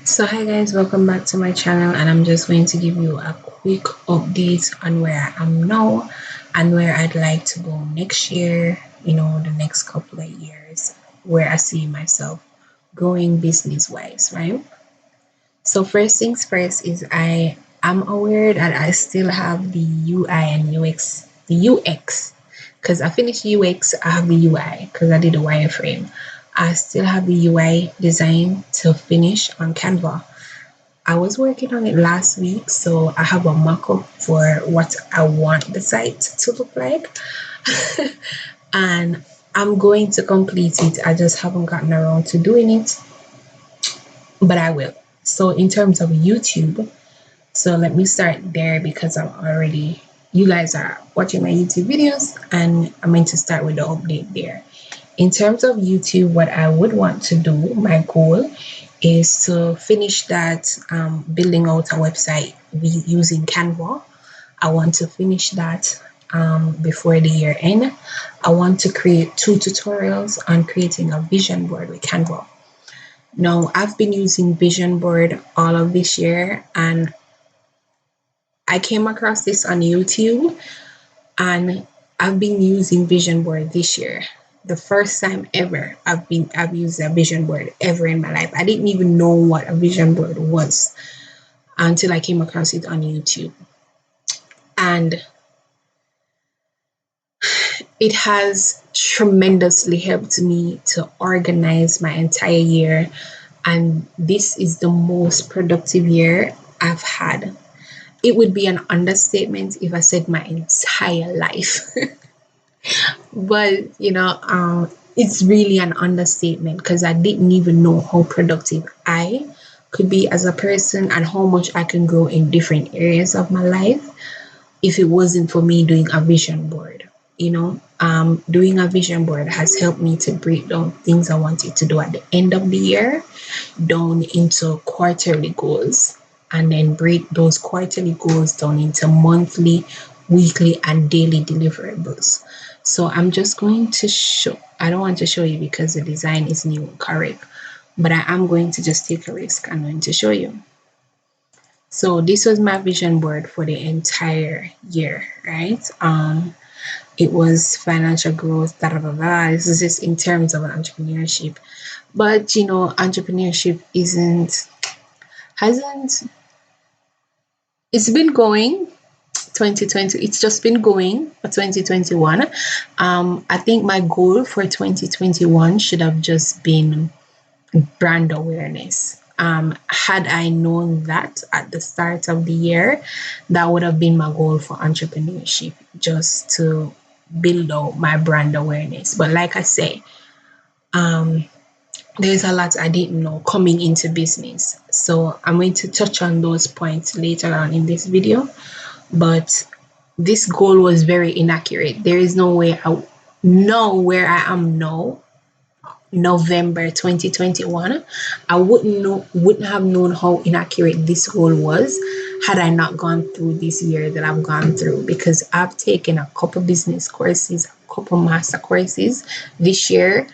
So hi guys, welcome back to my channel, and I'm just going to give you a quick update on where I am now and where I'd like to go next year, the next couple of years, where I see myself growing business wise, right? So first things first is I am aware that I still have the UI and UX, the UX, because I finished UX, I have the UI because I did a wireframe. I still have the UI design to finish on Canva. I was working on it last week, so I have a mock-up for what I want the site to look like. And I'm going to complete it. I just haven't gotten around to doing it, but I will. So in terms of YouTube, so let me start there because you guys are watching my YouTube videos, and I'm going to start with the update there. In terms of YouTube, what I would want to do, my goal is to finish that building out a website using Canva. I want to finish that before the year end. I want to create 2 tutorials on creating a vision board with Canva. Now, I've been using vision board all of this year, and I came across this on YouTube, and I've been using vision board this year. The first time ever I've used a vision board ever in my life. I didn't even know what a vision board was until I came across it on YouTube. And it has tremendously helped me to organize my entire year. And this is the most productive year I've had. It would be an understatement if I said my entire life. But it's really an understatement because I didn't even know how productive I could be as a person and how much I can grow in different areas of my life if it wasn't for me doing a vision board. Doing a vision board has helped me to break down things I wanted to do at the end of the year down into quarterly goals, and then break those quarterly goals down into monthly, weekly, and daily deliverables. So I'm just going to I don't want to show you because the design is new and correct, but I am going to just take a risk. I'm going to show you. So this was my vision board for the entire year, right? It was financial growth, da da da da. This is just in terms of entrepreneurship. But entrepreneurship hasn't, it's been going 2020, it's just been going for 2021. I think my goal for 2021 should have just been brand awareness. Had I known that at the start of the year, that would have been my goal for entrepreneurship, just to build out my brand awareness. But like I say, there's a lot I didn't know coming into business. So I'm going to touch on those points later on in this video. But this goal was very inaccurate. There is no way I know where I am now, November 2021. I wouldn't have known how inaccurate this goal was had I not gone through this year that I've gone through, because I've taken a couple business courses, a couple master courses this year,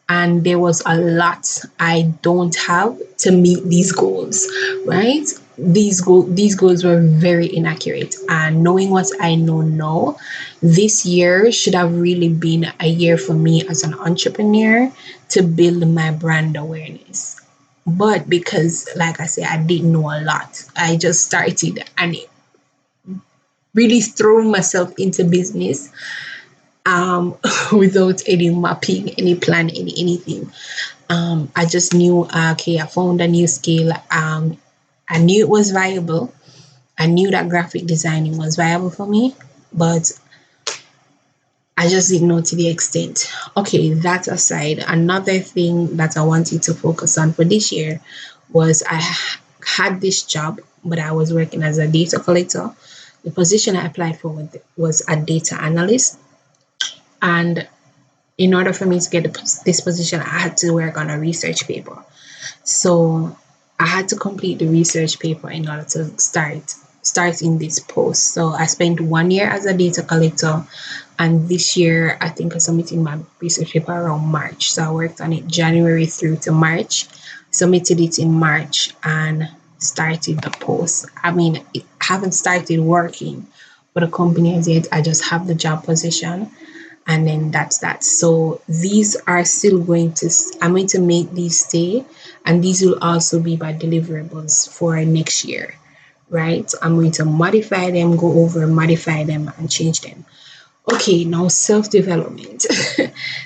and there was a lot I don't have to meet these goals, right? These goals were very inaccurate, and knowing what I know now, this year should have really been a year for me as an entrepreneur to build my brand awareness. But because, like I said, I didn't know a lot, I just started and really threw myself into business without any mapping, any plan, anything. I just knew, okay, I found a new skill. I knew it was viable. I knew that graphic designing was viable for me, but I just didn't know to the extent. Okay, that aside, another thing that I wanted to focus on for this year was I had this job, but I was working as a data collector. The position I applied for was a data analyst. And in order for me to get this position, I had to work on a research paper. So I had to complete the research paper in order to start in this post. So I spent 1 year as a data collector, And this year, I think I submitted my research paper around March. So I worked on it January through to March, submitted it in March, and started the post. I mean, I haven't started working for the company as yet. I just have the job position, and then that's that. So these are still going to, I'm going to make these stay, and these will also be my deliverables for next year, right? I'm going to modify them, go over, modify them, and change them. Okay, now self development.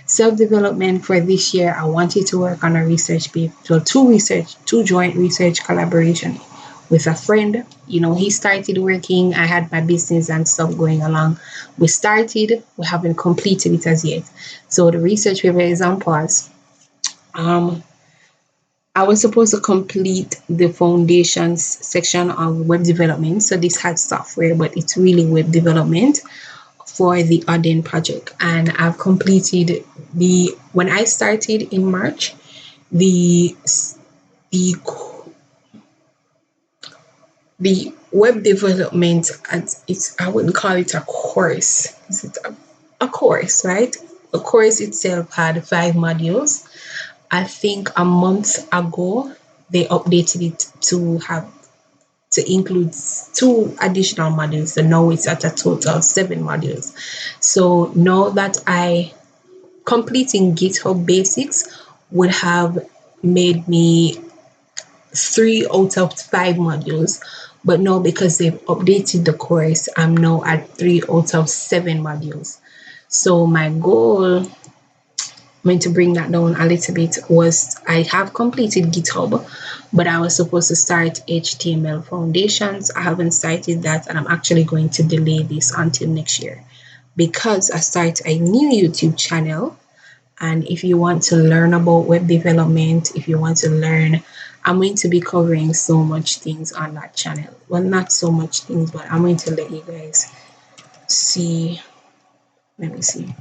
Self development for this year, I wanted to work on a research paper, so two joint research collaboration with a friend. You know, he started working, I had my business and stuff going along. We started, we haven't completed it as yet. So the research paper is on pause. Um, I was supposed to complete the foundations section of web development. So this had software, but it's really web development for the Odin project. And I've completed when I started in March, the the the web development, it's, I wouldn't call it a course. Is it a course, right? The course itself had 5 modules. I think a month ago they updated it to include 2 additional modules. So now it's at a total of 7 modules. So now that I completing GitHub Basics would have made me 3 out of 5 modules. But now because they've updated the course, I'm now at 3 out of 7 modules. So my goal, I'm going to bring that down a little bit, was I have completed GitHub, but I was supposed to start HTML foundations. I haven't started that, and I'm actually going to delay this until next year because I start a new YouTube channel. And if you want to learn about web development, if you want to learn, I'm going to be covering so much things on that channel. Well, not so much things, but I'm going to let you guys see. Let me see.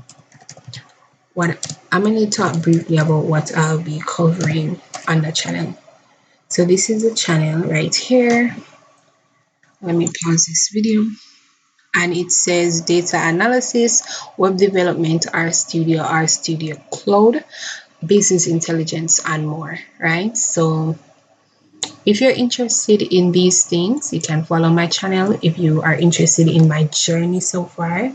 What I'm going to talk briefly about what I'll be covering on the channel. So this is the channel right here. Let me pause this video. And it says data analysis, web development, R Studio Cloud, business intelligence, and more, right? So if you're interested in these things, you can follow my channel. If you are interested in my journey so far,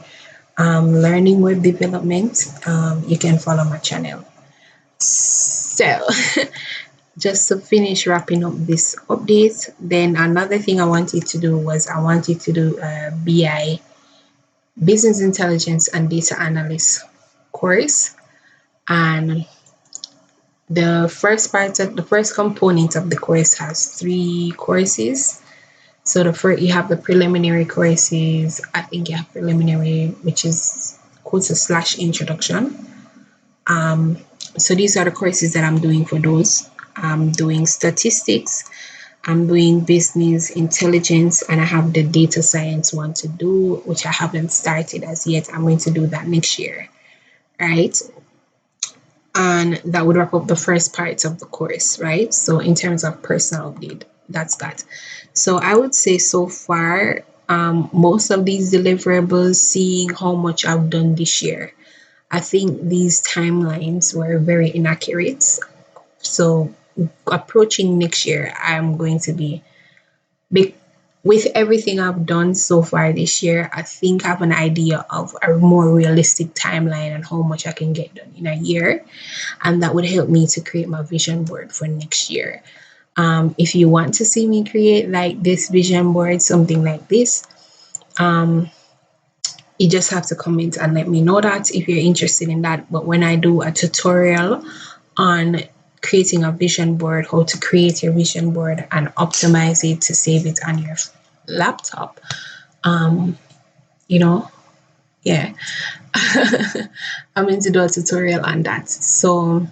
learning web development, you can follow my channel. So just to finish wrapping up this update, then another thing I wanted to do was I wanted to do a BI, business intelligence and data analyst course. And the first component of the course has 3 courses. So the first, you have the preliminary courses. I think you have preliminary, which is courses slash introduction. So these are the courses that I'm doing for those. I'm doing statistics, I'm doing business intelligence, and I have the data science one to do, which I haven't started as yet. I'm going to do that next year, right? And that would wrap up the first part of the course, right? So in terms of personal update, that's that. So I would say so far, most of these deliverables, seeing how much I've done this year, I think these timelines were very inaccurate. So approaching next year, I'm going to be big with everything I've done so far this year. I think I have an idea of a more realistic timeline and how much I can get done in a year, and that would help me to create my vision board for next year. If you want to see me create like this vision board, something like this, you just have to comment and let me know that if you're interested in that. But when I do a tutorial on creating a vision board, how to create your vision board and optimize it to save it on your laptop, you know, yeah, I'm going to do a tutorial on that. So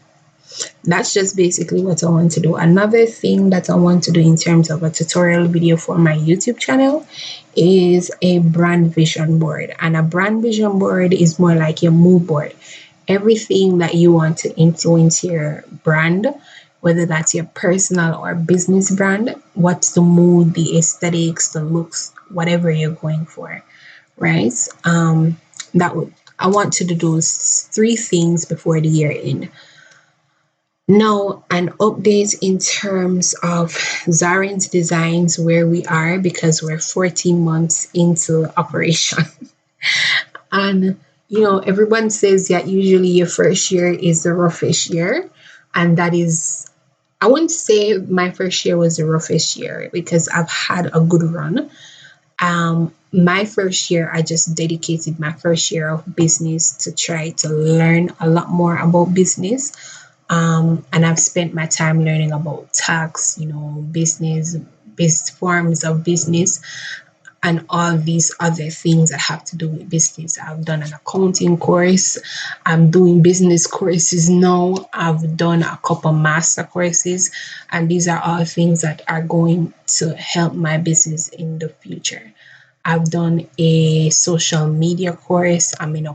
that's just basically what I want to do. Another thing that I want to do in terms of a tutorial video for my YouTube channel is a brand vision board. And a brand vision board is more like your mood board. Everything that you want to influence your brand, whether that's your personal or business brand, what's the mood, the aesthetics, the looks, whatever you're going for, right? That would I want to do those three things before the year end. Now, an update in terms of Zarin's Designs, where we are, because we're 14 months into operation. And, everyone says that usually your first year is the roughest year. And that is, I wouldn't say my first year was the roughest year because I've had a good run. My first year, I just dedicated my first year of business to try to learn a lot more about business. And I've spent my time learning about tax, business, best forms of business, and all these other things that have to do with business. I've done an accounting course. I'm doing business courses now. I've done a couple master courses, and these are all things that are going to help my business in the future. I've done a social media course. I'm in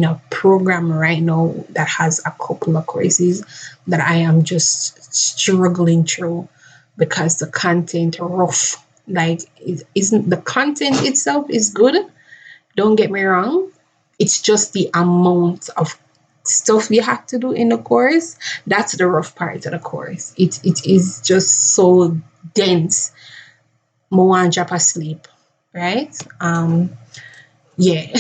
a program right now that has a couple of courses that I am just struggling through because the content rough. Like, it isn't the content itself is good. Don't get me wrong. It's just the amount of stuff you have to do in the course. That's the rough part of the course. It is just so dense. Mo want drop asleep, right? Yeah.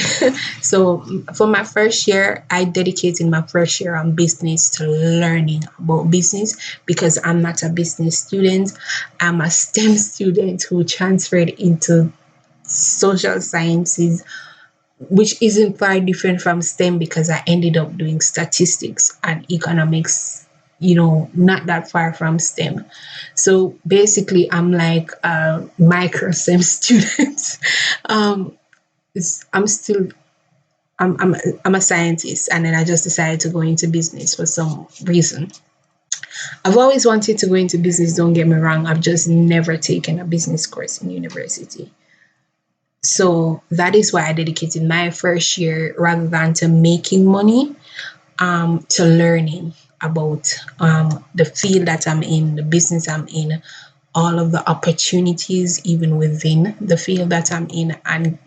So for my first year, I dedicated my first year on business to learning about business because I'm not a business student. I'm a STEM student who transferred into social sciences, which isn't far different from STEM because I ended up doing statistics and economics, not that far from STEM. So basically, I'm like a micro STEM student. um, I'm still I'm a scientist, and then I just decided to go into business for some reason. I've always wanted to go into business, don't get me wrong. I've just never taken a business course in university. So that is why I dedicated my first year rather than to making money, to learning about the field that I'm in, the business I'm in, all of the opportunities even within the field that I'm in. And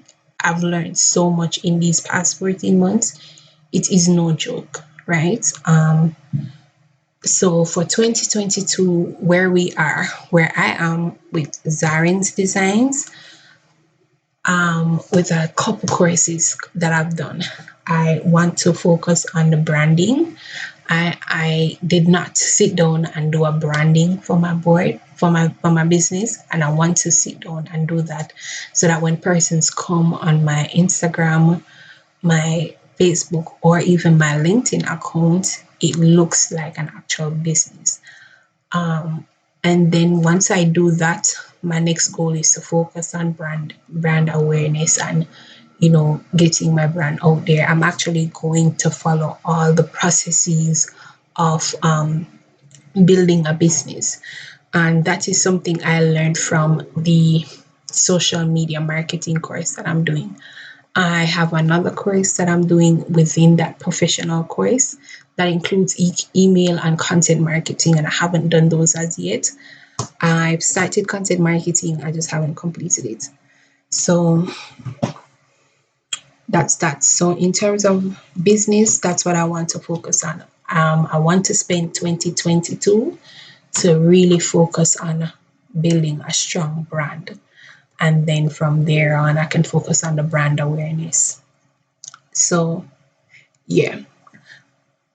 I've learned so much in these past 14 months. It is no joke, right? So for 2022, where I am with Zarin's Designs, with a couple courses that I've done. I want to focus on the branding. I did not sit down and do a branding for my board for my business, and I want to sit down and do that so that when persons come on my Instagram, my Facebook, or even my LinkedIn account, it looks like an actual business. And then once I do that, my next goal is to focus on brand awareness and getting my brand out there. I'm actually going to follow all the processes of building a business, and that is something I learned from the social media marketing course that I'm doing. I have another course that I'm doing within that professional course that includes email and content marketing, and I haven't done those as yet. I've started content marketing, I just haven't completed it. So that's that. So in terms of business, that's what I want to focus on. I want to spend 2022 to really focus on building a strong brand. And then from there on, I can focus on the brand awareness. So, yeah,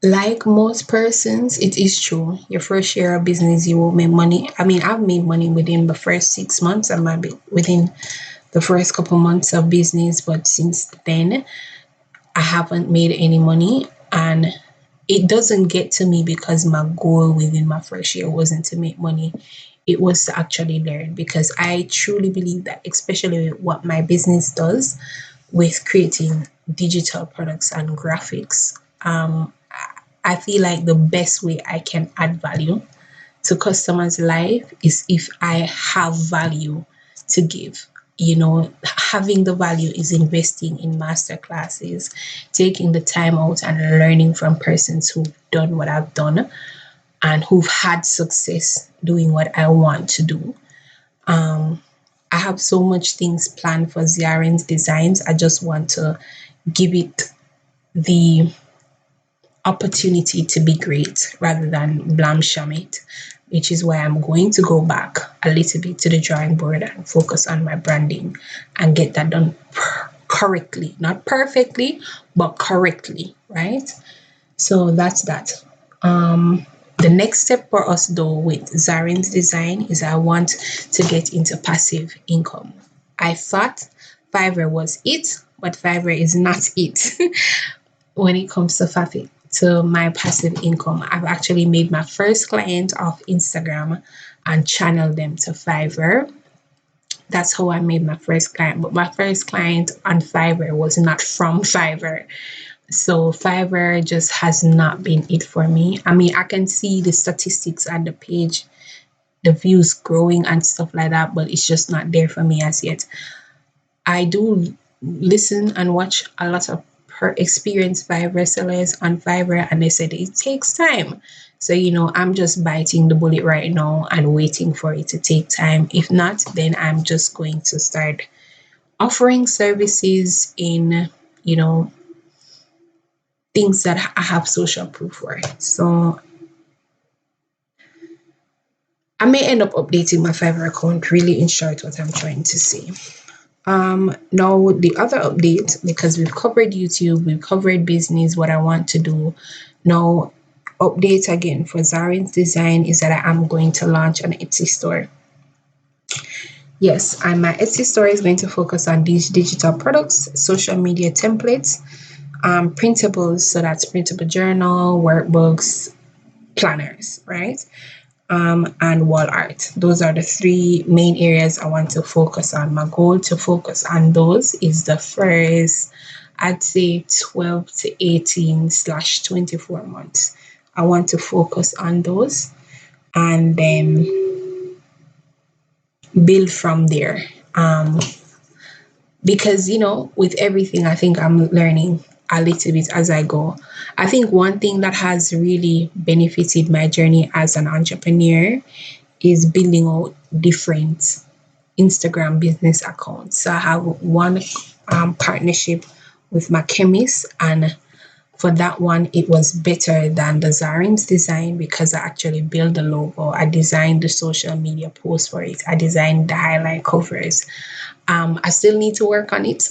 like most persons, it is true. Your first year of business, you will make money. I mean, I've made money within the first 6 months. I might be within the first couple months of business, but since then, I haven't made any money. And it doesn't get to me because my goal within my first year wasn't to make money. It was to actually learn because I truly believe that, especially what my business does with creating digital products and graphics, I feel like the best way I can add value to customers' life is if I have value to give. Having the value is investing in master classes, taking the time out and learning from persons who've done what I've done and who've had success doing what I want to do. I have so much things planned for Ziaren's Designs. I just want to give it the opportunity to be great rather than blamsham it, which is why I'm going to go back a little bit to the drawing board and focus on my branding and get that done correctly, not perfectly, but correctly, right? So that's that. The next step for us though with Zarin's design is I want to get into passive income. I thought Fiverr was it, but Fiverr is not it. When it comes to my passive income. I've actually made my first client off Instagram and channeled them to Fiverr. That's how I made my first client. But my first client on Fiverr was not from Fiverr. So Fiverr just has not been it for me. I mean, I can see the statistics at the page, the views growing and stuff like that, but it's just not there for me as yet. I do listen and watch a lot of experienced Fiverr sellers on Fiverr, and they said it takes time. So, I'm just biting the bullet right now and waiting for it to take time. If not, then I'm just going to start offering services in, things that I have social proof for. So, I may end up updating my Fiverr account, really in short, what I'm trying to say. Now the other update, because we've covered YouTube, we've covered business, what I want to do. Now, update again for Zarin's design is that I am going to launch an Etsy store. Yes, and my Etsy store is going to focus on these digital products, social media templates, printables, so that's printable journal, workbooks, planners, right? And wall art. Those are the three main areas I want to focus on. My goal to focus on those is the first, I'd say 12 to 18/24 months. I want to focus on those and then build from there. Because, with everything, I think I'm learning a little bit as I go. I think one thing that has really benefited my journey as an entrepreneur is building out different Instagram business accounts. So I have one partnership with my chemist, and for that one, it was better than the Zarin's design because I actually built the logo. I designed the social media post for it. I designed the highlight covers. I still need to work on it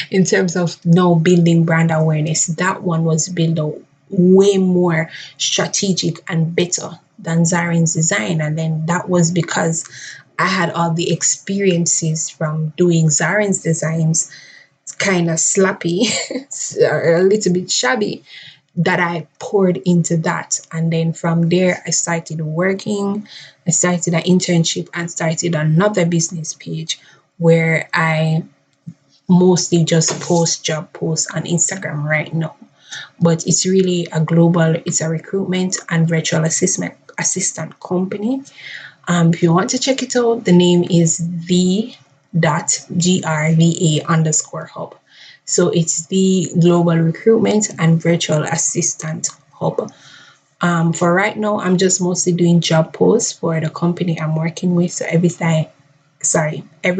in terms of now building brand awareness. That one was built out way more strategic and better than Zarin's design. And then that was because I had all the experiences from doing Zarin's designs, kind of sloppy, a little bit shabby, that I poured into that. And then from there, I started working. I started an internship and started another business page where I mostly just post job posts on Instagram right now. But it's really it's a recruitment and virtual assistant company. If you want to check it out, the name is the.grva_hub. So it's the Global Recruitment and Virtual Assistant Hub. For right now, I'm just mostly doing job posts for the company I'm working with. So every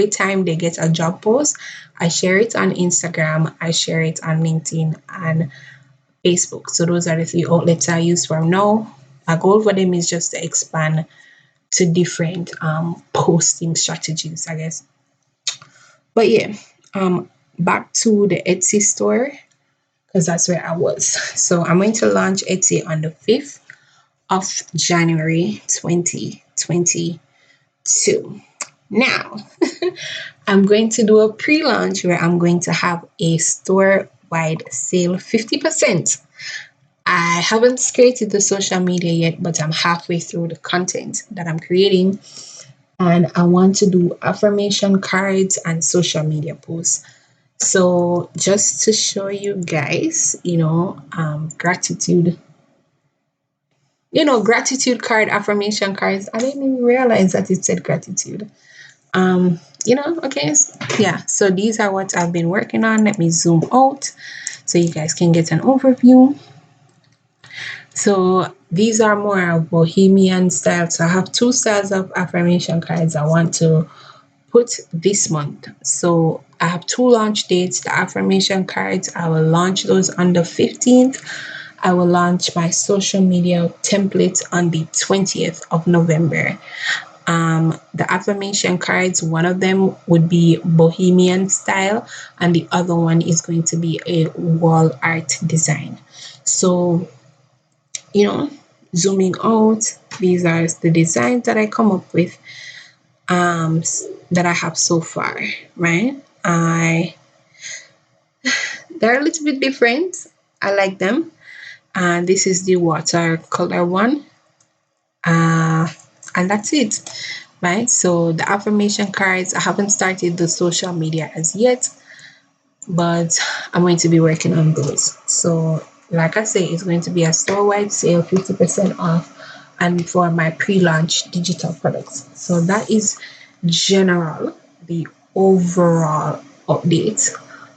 time they get a job post, I share it on Instagram, I share it on LinkedIn and Facebook. So those are the three outlets I use for now. My goal for them is just to expand to different posting strategies, I guess. But yeah, back to the Etsy store because that's where I was. So I'm going to launch Etsy on the 5th of January 2022. Now, I'm going to do a pre-launch where I'm going to have a store-wide sale 50%. I haven't created the social media yet, but I'm halfway through the content that I'm creating. And I want to do affirmation cards and social media posts. So just to show you guys, gratitude, gratitude card, affirmation cards. I didn't even realize that it said gratitude. Okay, yeah. So these are what I've been working on. Let me zoom out so you guys can get an overview. So these are more of bohemian style. So I have two styles of affirmation cards I want to put this month. So I have two launch dates. The affirmation cards, I will launch those on the 15th. I will launch my social media templates on the 20th of November. The affirmation cards, one of them would be bohemian style, and the other one is going to be a wall art design. So, you know, zooming out, these are the designs that I come up with, that I have so far, right? They're a little bit different. I like them. And this is the watercolor one. And that's it, right? So the affirmation cards, I haven't started the social media as yet, but I'm going to be working on those. So like I say, it's going to be a store-wide sale, 50% off, and for my pre-launch digital products. So that is general, the overall update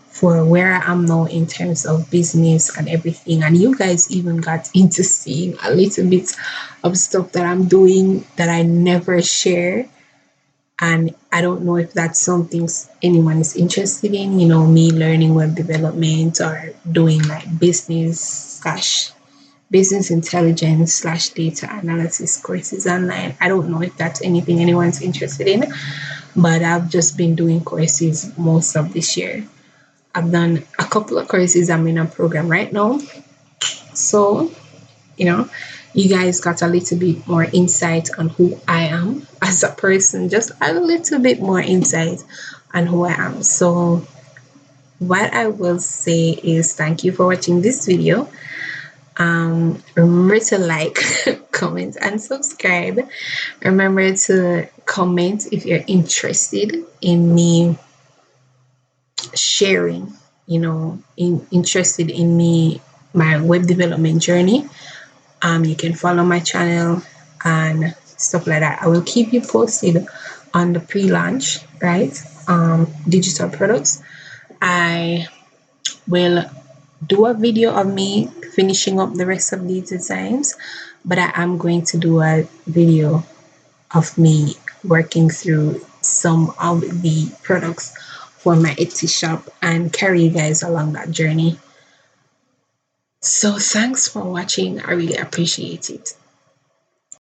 for where I am now in terms of business and everything. And you guys even got into seeing a little bit of stuff that I'm doing that I never share. And I don't know if that's something anyone is interested in, me learning web development or doing like business intelligence slash data analysis courses online. I don't know if that's anything anyone's interested in, but I've just been doing courses most of this year. I've done a couple of courses. I'm in a program right now. So, you know, you guys got a little bit more insight on who I am as a person, just a little bit more insight on who I am. So, what I will say is thank you for watching this video. Remember to like, comment, and subscribe. Remember to comment if you're interested in me sharing, interested in my web development journey. You can follow my channel and stuff like that. I will keep you posted on the pre-launch, right? Digital products. I will do a video of me finishing up the rest of these designs, but I am going to do a video of me working through some of the products for my Etsy shop and carry you guys along that journey. So thanks for watching. I really appreciate it.